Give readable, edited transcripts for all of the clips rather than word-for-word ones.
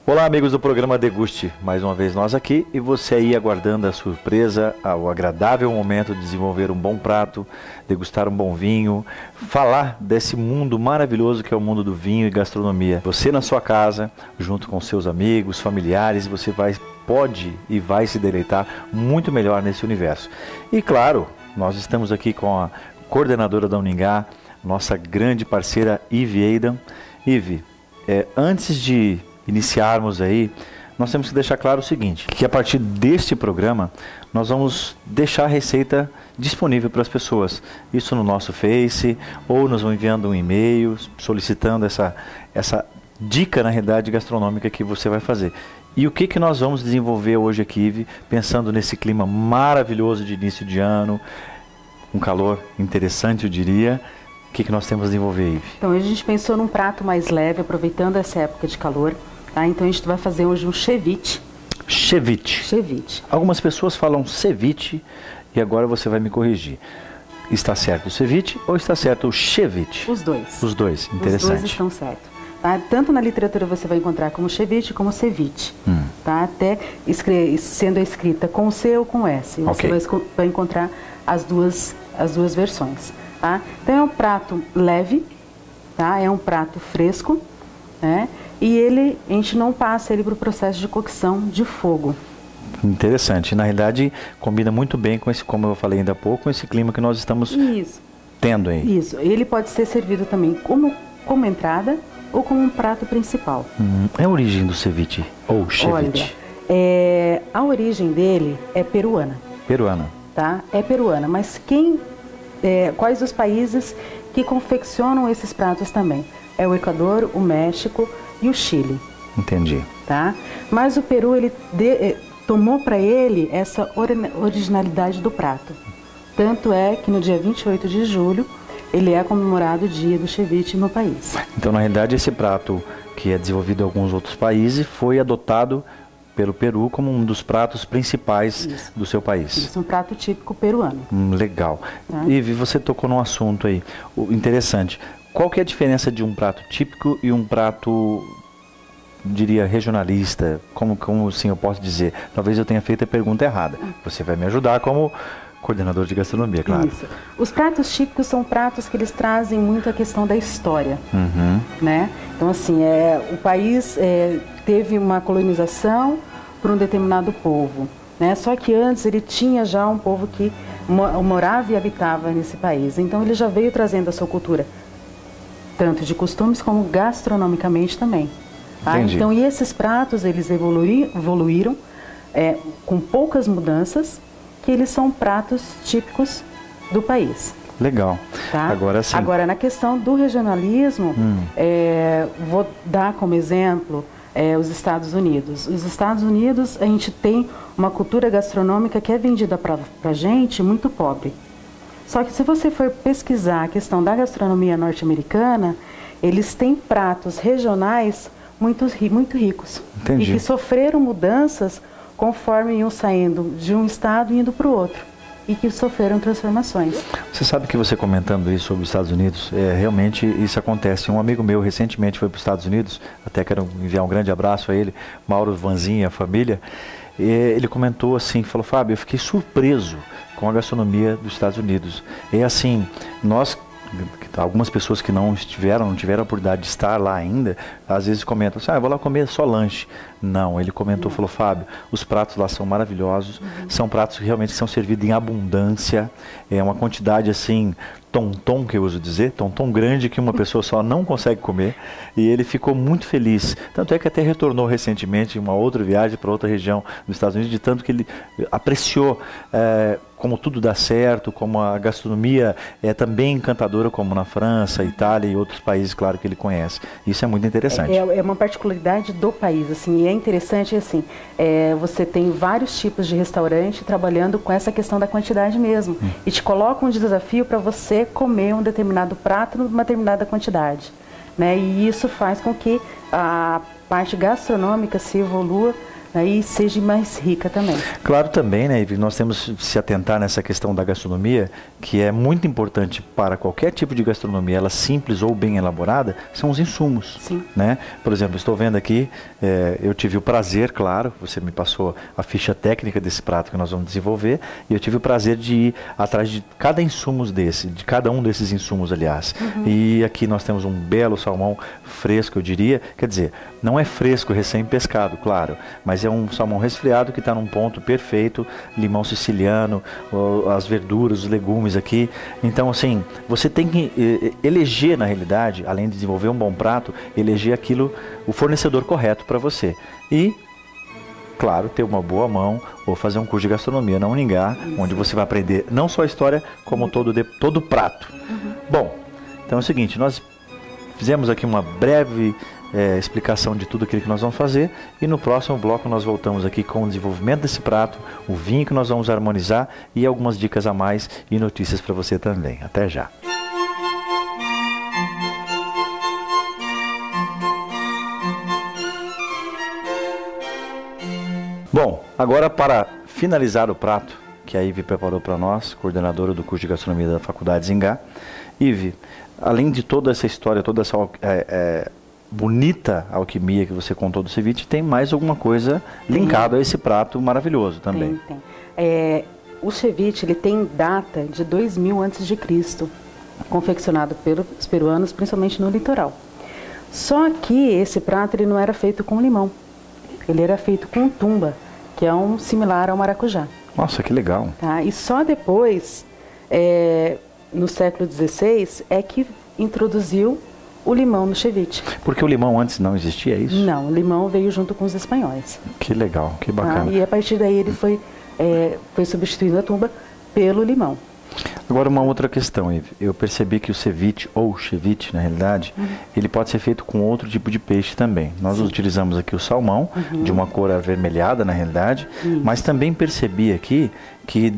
Olá, amigos do programa Deguste, mais uma vez nós aqui e você aí aguardando a surpresa, o agradável momento de desenvolver um bom prato, degustar um bom vinho, falar desse mundo maravilhoso que é o mundo do vinho e gastronomia. Você na sua casa, junto com seus amigos, familiares, você pode e vai se deleitar muito melhor nesse universo. E claro, nós estamos aqui com a coordenadora da Uningá, nossa grande parceira Ive Aidan. Ive, antes de iniciarmos aí, nós temos que deixar claro o seguinte, que a partir deste programa, nós vamos deixar a receita disponível para as pessoas. Isso no nosso Face, ou nos vão enviando um e-mail, solicitando essa dica, na realidade, gastronômica que você vai fazer. E o que nós vamos desenvolver hoje aqui, Ive, pensando nesse clima maravilhoso de início de ano, um calor interessante, eu diria. O que nós temos a desenvolver, Ive? Então, hoje a gente pensou num prato mais leve, aproveitando essa época de calor. Tá? Então, a gente vai fazer hoje um ceviche. Ceviche. Ceviche. Algumas pessoas falam ceviche e agora você vai me corrigir. Está certo o ceviche ou está certo o ceviche? Os dois. Os dois, interessante. Os dois estão certos. Tá? Tanto na literatura você vai encontrar como ceviche como ceviche. Tá? Até sendo escrita com C ou com S. Okay. Você vai encontrar as duas versões. Tá? Então é um prato leve, tá? É um prato fresco, né? E a gente não passa ele para o processo de cocção de fogo. Interessante. Na realidade, combina muito bem com esse, como eu falei ainda há pouco, com esse clima que nós estamos tendo aí. Isso. Ele pode ser servido também como entrada ou como um prato principal. É a origem do ceviche ou ceviche? Olha, a origem dele é peruana. Peruana. Tá? É peruana, mas quais os países que confeccionam esses pratos também? É o Equador, o México e o Chile. Entendi. Tá? Mas o Peru, ele tomou para ele essa originalidade do prato. Tanto é que no dia 28 de julho, ele é comemorado o dia do ceviche no país. Então, na realidade, esse prato que é desenvolvido em alguns outros países foi adotado pelo Peru como um dos pratos principais do seu país. Isso, um prato típico peruano. Legal. Ive, você tocou num assunto aí interessante. Qual que é a diferença de um prato típico e um prato, diria, regionalista? Como assim eu posso dizer? Talvez eu tenha feito a pergunta errada. Você vai me ajudar como coordenador de gastronomia, claro. Isso. Os pratos típicos são pratos que eles trazem muito a questão da história. Né? Então, assim, o país teve uma colonização por um determinado povo. Né? Só que antes ele tinha já um povo que morava e habitava nesse país. Então, ele já veio trazendo a sua cultura, tanto de costumes como gastronomicamente também. Tá? Então, e esses pratos, eles evoluíram com poucas mudanças, que eles são pratos típicos do país. Legal. Tá? Agora sim. Agora, na questão do regionalismo, vou dar como exemplo os Estados Unidos. Os Estados Unidos, a gente tem uma cultura gastronômica que é vendida para a gente muito pobre. Só que se você for pesquisar a questão da gastronomia norte-americana, eles têm pratos regionais muito ricos. Entendi. E que sofreram mudanças conforme iam saindo de um estado e indo para o outro. E que sofreram transformações. Você sabe que você comentando isso sobre os Estados Unidos, realmente isso acontece. Um amigo meu recentemente foi para os Estados Unidos, até quero enviar um grande abraço a ele, Mauro Vanzinha, a família. Ele comentou assim, falou: Fábio, eu fiquei surpreso com a gastronomia dos Estados Unidos. É assim, algumas pessoas que não tiveram a oportunidade de estar lá ainda, às vezes comentam assim, eu vou lá comer só lanche. Não, ele comentou, falou: Fábio, os pratos lá são maravilhosos, são pratos que realmente são servidos em abundância, é uma quantidade assim, tom que eu uso dizer, tom grande que uma pessoa só não consegue comer, e ele ficou muito feliz. Tanto é que até retornou recentemente em uma outra viagem para outra região dos Estados Unidos, de tanto que ele apreciou como tudo dá certo, como a gastronomia é também encantadora, como na França, Itália e outros países, claro, que ele conhece. Isso é muito interessante. É uma particularidade do país, assim, e é interessante, assim, você tem vários tipos de restaurante trabalhando com essa questão da quantidade mesmo, e te colocam um desafio para você comer um determinado prato numa determinada quantidade, né? E isso faz com que a parte gastronômica se evolua aí seja mais rica também. Claro também, né, Ivi, nós temos que se atentar nessa questão da gastronomia, que é muito importante para qualquer tipo de gastronomia, ela simples ou bem elaborada, são os insumos. Sim. Né? Por exemplo, estou vendo aqui, eu tive o prazer, claro, você me passou a ficha técnica desse prato que nós vamos desenvolver, e eu tive o prazer de ir atrás de cada insumo de cada um desses insumos, aliás. E aqui nós temos um belo salmão fresco, eu diria, quer dizer, não é fresco, recém-pescado, claro, mas é um salmão resfriado que está num ponto perfeito, limão siciliano, as verduras, os legumes aqui. Então, assim, você tem que eleger, na realidade, além de desenvolver um bom prato, eleger aquilo, o fornecedor correto para você. E, claro, ter uma boa mão ou fazer um curso de gastronomia na Uningá, onde você vai aprender não só a história, como todo o prato. Bom, então é o seguinte, nós fizemos aqui uma breve explicação de tudo aquilo que nós vamos fazer, e no próximo bloco nós voltamos aqui com o desenvolvimento desse prato, o vinho que nós vamos harmonizar e algumas dicas a mais e notícias para você também. Até já! Bom, agora para finalizar o prato que a Ive preparou para nós, coordenadora do curso de gastronomia da Faculdade Zingá. Ive, além de toda essa história, toda essa bonita alquimia que você contou do ceviche, tem mais alguma coisa linkada a esse prato maravilhoso também? Tem. O ceviche, ele tem data de 2000 a.C., confeccionado pelos peruanos, principalmente no litoral. Só que esse prato ele não era feito com limão, ele era feito com tumba, que é um similar ao maracujá. Nossa, que legal! Tá? E só depois, no século XVI, é que introduziu o limão no ceviche. Porque o limão antes não existia, é isso? Não, o limão veio junto com os espanhóis. Que legal, que bacana. Tá? E a partir daí ele foi substituindo a tumba pelo limão. Agora uma outra questão, Ive. Eu percebi que o ceviche, ou ceviche na realidade, ele pode ser feito com outro tipo de peixe também. Nós utilizamos aqui o salmão, de uma cor avermelhada na realidade, mas também percebi aqui que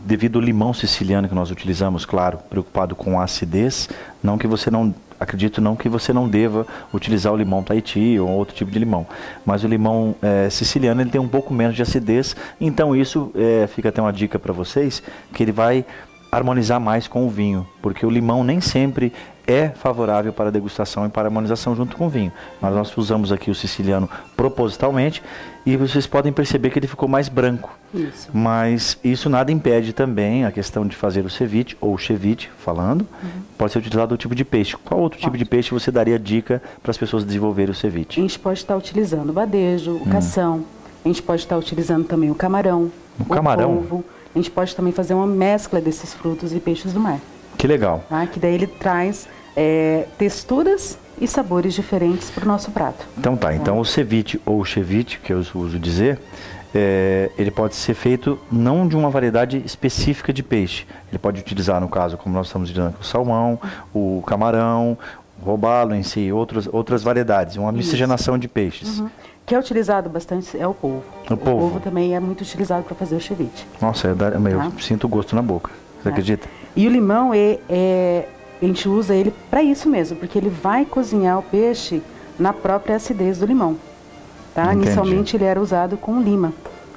devido ao limão siciliano que nós utilizamos, claro, preocupado com a acidez, acredito que você não deva utilizar o limão Tahiti ou outro tipo de limão. Mas o limão siciliano ele tem um pouco menos de acidez, então isso fica até uma dica para vocês, que ele vai harmonizar mais com o vinho, porque o limão nem sempre é favorável para a degustação e para a harmonização junto com o vinho. Mas nós usamos aqui o siciliano propositalmente e vocês podem perceber que ele ficou mais branco. Isso. Mas isso nada impede também a questão de fazer o ceviche, ou ceviche, falando, pode ser utilizado o tipo de peixe. Qual outro tipo de peixe você daria dica para as pessoas desenvolverem o ceviche? A gente pode estar utilizando o badejo, o cação, a gente pode estar utilizando também o camarão, o polvo. A gente pode também fazer uma mescla desses frutos e peixes do mar. Que legal. Tá? Que daí ele traz texturas e sabores diferentes para o nosso prato. Então tá, então o ceviche ou o ceviche, que eu uso dizer, ele pode ser feito não de uma variedade específica de peixe. Ele pode utilizar, no caso, como nós estamos utilizando, o salmão, o camarão, o robalo em si, outras variedades, uma miscigenação de peixes. Que é utilizado bastante é o polvo. O polvo também é muito utilizado para fazer o ceviche. Nossa, eu sinto o gosto na boca. Você acredita? E o limão, a gente usa ele para isso mesmo, porque ele vai cozinhar o peixe na própria acidez do limão. Tá? Inicialmente ele era usado com lima.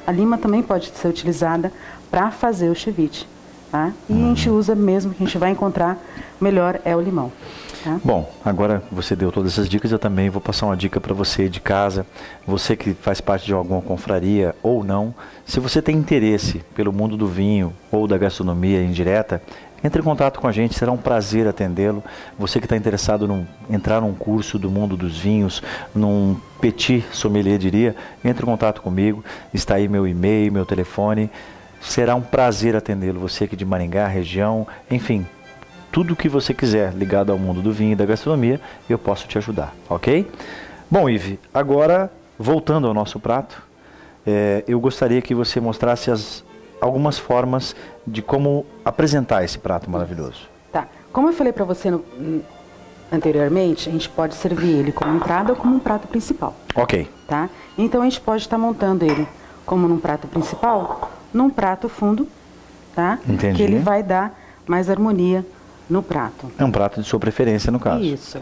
A lima também pode ser utilizada para fazer o ceviche. Tá? E a gente usa mesmo, que a gente vai encontrar melhor é o limão. Tá? Bom, agora você deu todas essas dicas, eu também vou passar uma dica para você de casa, você que faz parte de alguma confraria ou não, se você tem interesse pelo mundo do vinho ou da gastronomia indireta, entre em contato com a gente, será um prazer atendê-lo. Você que está interessado em entrar num curso do mundo dos vinhos, num petit sommelier, diria, entre em contato comigo, está aí meu e-mail, meu telefone, será um prazer atendê-lo, você aqui de Maringá, região, enfim, tudo que você quiser ligado ao mundo do vinho e da gastronomia, eu posso te ajudar, ok? Bom, Ive, agora, voltando ao nosso prato, eu gostaria que você mostrasse algumas formas de como apresentar esse prato maravilhoso. Tá, como eu falei para você anteriormente, a gente pode servir ele como entrada ou como um prato principal. Ok. Tá? Então a gente pode estar montando ele como num prato principal, num prato fundo, tá? Entendi. Que ele vai dar mais harmonia no prato. É um prato de sua preferência, no caso. Isso.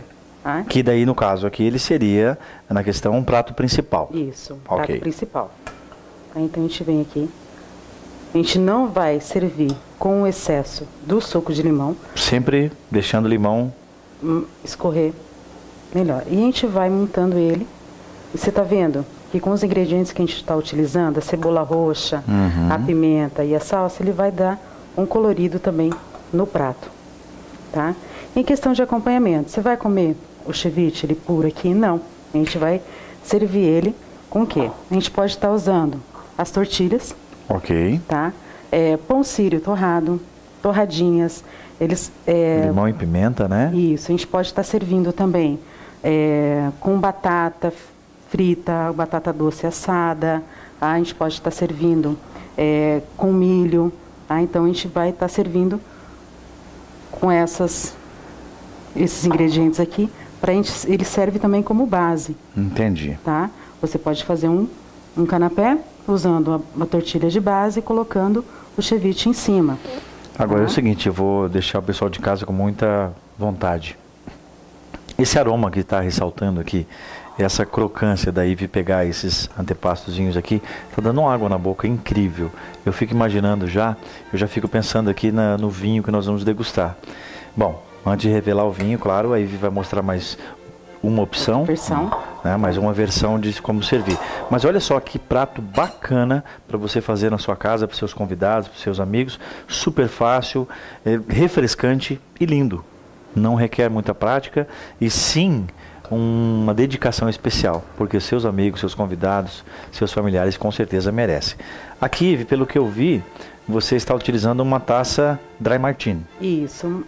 Tá? Que daí, no caso aqui, ele seria, na questão, um prato principal. Isso, Ok. prato principal. Tá? Então a gente vem aqui. A gente não vai servir com o excesso do suco de limão. Sempre deixando o limão... Escorrer melhor. E a gente vai montando ele. E você tá vendo que com os ingredientes que a gente está utilizando, a cebola roxa, a pimenta e a salsa, ele vai dar um colorido também no prato. Tá? Em questão de acompanhamento, você vai comer o ceviche ele puro aqui? Não. A gente vai servir ele com o quê? A gente pode estar usando as tortilhas. Ok. Tá? Pão sírio torrado, torradinhas. Limão e pimenta, né? Isso. A gente pode estar servindo também com batata frita, batata doce assada. Tá? A gente pode estar servindo com milho. Tá? Então a gente vai estar servindo com esses ingredientes aqui. Ele serve também como base. Entendi. Tá? Você pode fazer um canapé usando uma tortilha de base e colocando o ceviche em cima. Agora é o seguinte, eu vou deixar o pessoal de casa com muita vontade. Esse aroma que está ressaltando aqui, essa crocância da Ive pegar esses antepastozinhos aqui, está dando uma água na boca incrível. Eu fico imaginando eu já fico pensando aqui no vinho que nós vamos degustar. Bom, antes de revelar o vinho, claro, a Ive vai mostrar mais uma opção, né, mais uma versão de como servir. Mas olha só que prato bacana para você fazer na sua casa, para seus convidados, para seus amigos. Super fácil, refrescante e lindo. Não requer muita prática e sim uma dedicação especial, porque seus amigos, seus convidados, seus familiares com certeza merecem. Aqui, pelo que eu vi, você está utilizando uma taça Dry Martini. Isso.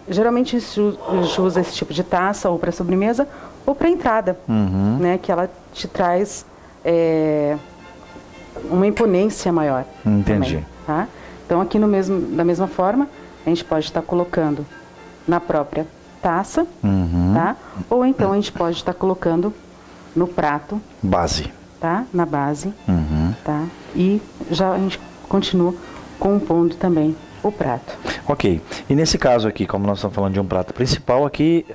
Geralmente a gente usa esse tipo de taça ou para sobremesa ou para entrada, né? Que ela te traz uma imponência maior. Entendi. Também, tá? Então aqui da mesma forma, a gente pode estar colocando na própria taça, tá? Ou então a gente pode estar colocando no prato. Base. Tá? Na base, tá? E já a gente continua compondo também o prato. Ok. E nesse caso aqui, como nós estamos falando de um prato principal, aqui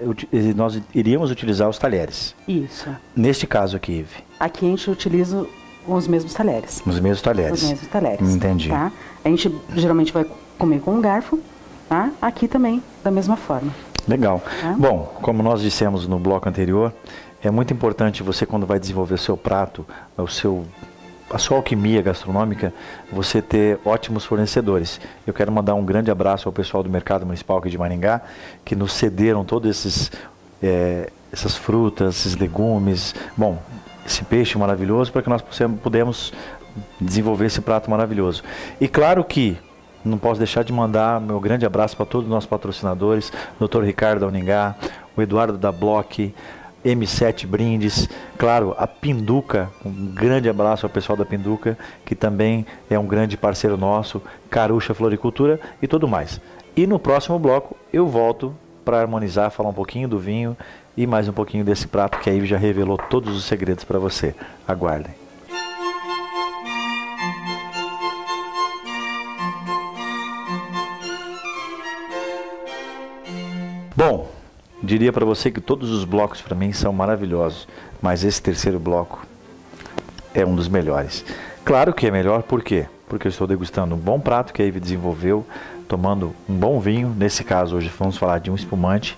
nós iríamos utilizar os talheres. Isso. Neste caso aqui, Ive? Aqui a gente utiliza os mesmos talheres. Os mesmos talheres. Os mesmos talheres. Entendi. Tá? A gente geralmente vai comer com um garfo, tá? Aqui também da mesma forma. Legal. Tá? Bom, como nós dissemos no bloco anterior, é muito importante você, quando vai desenvolver o seu prato, a sua alquimia gastronômica, você ter ótimos fornecedores. Eu quero mandar um grande abraço ao pessoal do Mercado Municipal aqui de Maringá, que nos cederam todos essas frutas, esses legumes, bom, esse peixe maravilhoso, para que nós pudemos desenvolver esse prato maravilhoso. E claro que não posso deixar de mandar meu grande abraço para todos os nossos patrocinadores, Dr. Ricardo da Uningá, o Eduardo da Bloch, M7 Brindes, claro, a Pinduca, um grande abraço ao pessoal da Pinduca, que também é um grande parceiro nosso, Carucha Floricultura e tudo mais. E no próximo bloco eu volto para harmonizar, falar um pouquinho do vinho e mais um pouquinho desse prato que a Ive já revelou todos os segredos para você. Aguardem. Bom, diria para você que todos os blocos para mim são maravilhosos, mas esse terceiro bloco é um dos melhores. Claro que é melhor, por quê? Porque eu estou degustando um bom prato que a Ive desenvolveu, tomando um bom vinho. Nesse caso, hoje vamos falar de um espumante.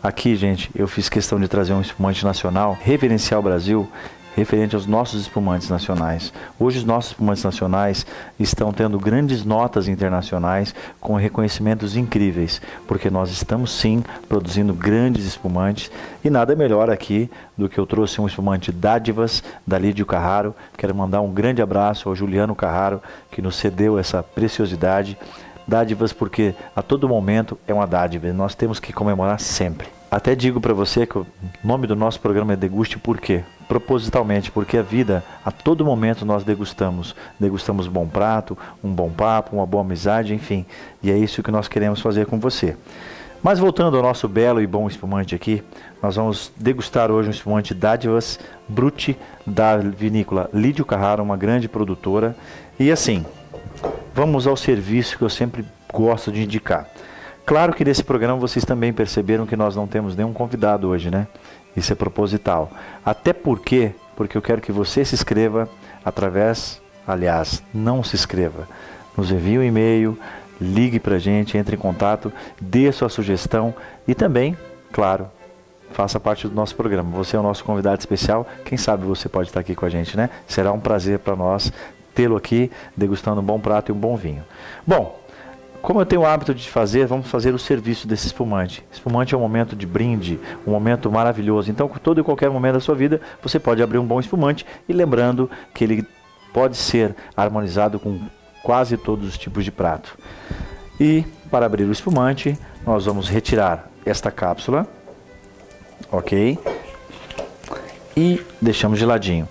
Aqui, gente, eu fiz questão de trazer um espumante nacional, Reverencial Brasil, referente aos nossos espumantes nacionais. Hoje os nossos espumantes nacionais estão tendo grandes notas internacionais com reconhecimentos incríveis, porque nós estamos sim produzindo grandes espumantes e nada melhor aqui do que eu trouxe um espumante Dádivas da Lídio Carraro. Quero mandar um grande abraço ao Juliano Carraro, que nos cedeu essa preciosidade. Dádivas porque a todo momento é uma dádiva e nós temos que comemorar sempre. Até digo para você que o nome do nosso programa é Deguste por quê? Propositalmente, porque a vida, a todo momento nós degustamos. Degustamos um bom prato, um bom papo, uma boa amizade, enfim. E é isso que nós queremos fazer com você. Mas voltando ao nosso belo e bom espumante aqui, nós vamos degustar hoje um espumante Dádivas Brut da vinícola Lídio Carraro, uma grande produtora. E assim, vamos ao serviço que eu sempre gosto de indicar. Claro que nesse programa vocês também perceberam que nós não temos nenhum convidado hoje, né? Isso é proposital. Até porque eu quero que você se inscreva aliás, não se inscreva. Nos envie um e-mail, ligue pra gente, entre em contato, dê a sua sugestão e também, claro, faça parte do nosso programa. Você é o nosso convidado especial, quem sabe você pode estar aqui com a gente, né? Será um prazer para nós tê-lo aqui, degustando um bom prato e um bom vinho. Bom, como eu tenho o hábito de fazer, vamos fazer o serviço desse espumante. Espumante é um momento de brinde, um momento maravilhoso. Então, todo e qualquer momento da sua vida, você pode abrir um bom espumante. E lembrando que ele pode ser harmonizado com quase todos os tipos de prato. E, para abrir o espumante, nós vamos retirar esta cápsula. Ok? E deixamos de ladinho.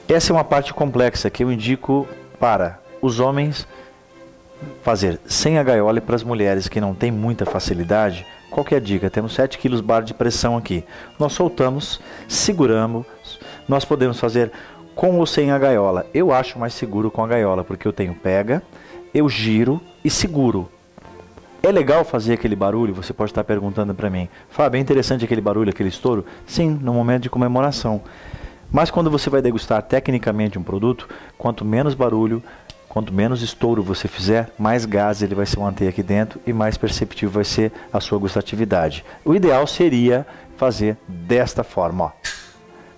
Essa é uma parte complexa que eu indico para os homens fazer sem a gaiola, e para as mulheres que não têm muita facilidade. Qual que é a dica? Temos 7 kg bar de pressão aqui. Nós soltamos, seguramos. Nós podemos fazer com ou sem a gaiola. Eu acho mais seguro com a gaiola, porque eu tenho pega, eu giro e seguro. É legal fazer aquele barulho? Você pode estar perguntando para mim. Fábio, é interessante aquele barulho, aquele estouro? Sim, no momento de comemoração. Mas quando você vai degustar tecnicamente um produto, quanto menos barulho, quanto menos estouro você fizer, mais gás ele vai se manter aqui dentro e mais perceptível vai ser a sua gustatividade. O ideal seria fazer desta forma, ó.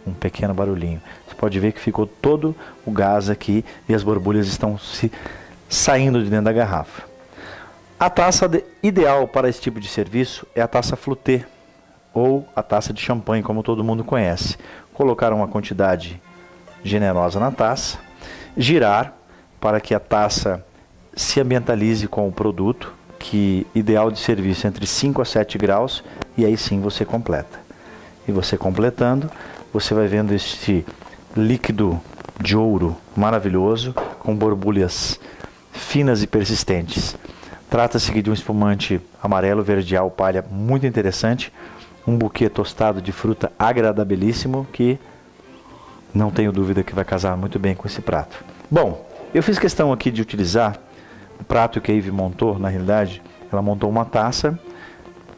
Um pequeno barulhinho. Você pode ver que ficou todo o gás aqui e as borbulhas estão saindo de dentro da garrafa. A taça ideal para esse tipo de serviço é a taça flûté ou a taça de champanhe, como todo mundo conhece. Colocar uma quantidade generosa na taça, girar para que a taça se ambientalize com o produto, que ideal de serviço entre 5 a 7 graus, e aí sim você completa. E você completando, você vai vendo este líquido de ouro maravilhoso, com borbulhas finas e persistentes. Trata-se de um espumante amarelo verdeal palha muito interessante, um buquê tostado de fruta agradabilíssimo, que não tenho dúvida que vai casar muito bem com esse prato. Bom, eu fiz questão aqui de utilizar o prato que a Ive montou, na realidade, ela montou uma taça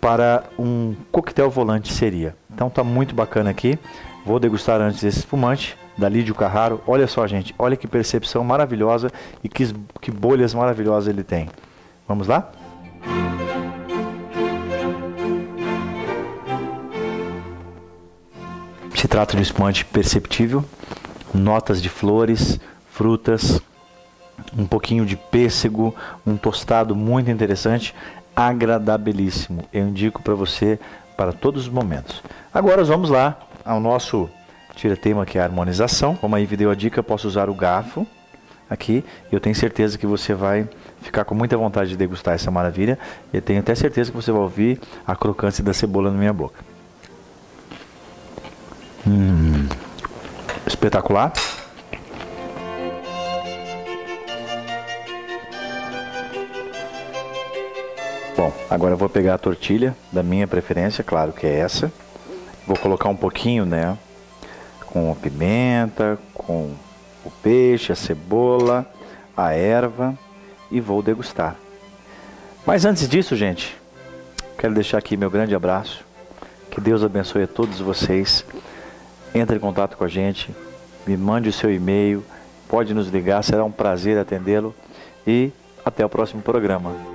para um coquetel volante seria. Então tá muito bacana aqui. Vou degustar antes esse espumante da Lídio Carraro. Olha só, gente, olha que percepção maravilhosa e que bolhas maravilhosas ele tem. Vamos lá? Se trata de um espumante perceptível, notas de flores, frutas, um pouquinho de pêssego, um tostado muito interessante, agradabilíssimo. Eu indico para você para todos os momentos. Agora vamos lá ao nosso tira-tema, que é a harmonização. Como a Ive deu a dica, posso usar o garfo aqui. Eu tenho certeza que você vai ficar com muita vontade de degustar essa maravilha. Eu tenho até certeza que você vai ouvir a crocância da cebola na minha boca. Espetacular. Bom, agora eu vou pegar a tortilha da minha preferência, claro que é essa. Vou colocar um pouquinho, né, com a pimenta, com o peixe, a cebola, a erva, e vou degustar. Mas antes disso, gente, quero deixar aqui meu grande abraço. Que Deus abençoe a todos vocês. Entre em contato com a gente, me mande o seu e-mail, pode nos ligar, será um prazer atendê-lo e até o próximo programa.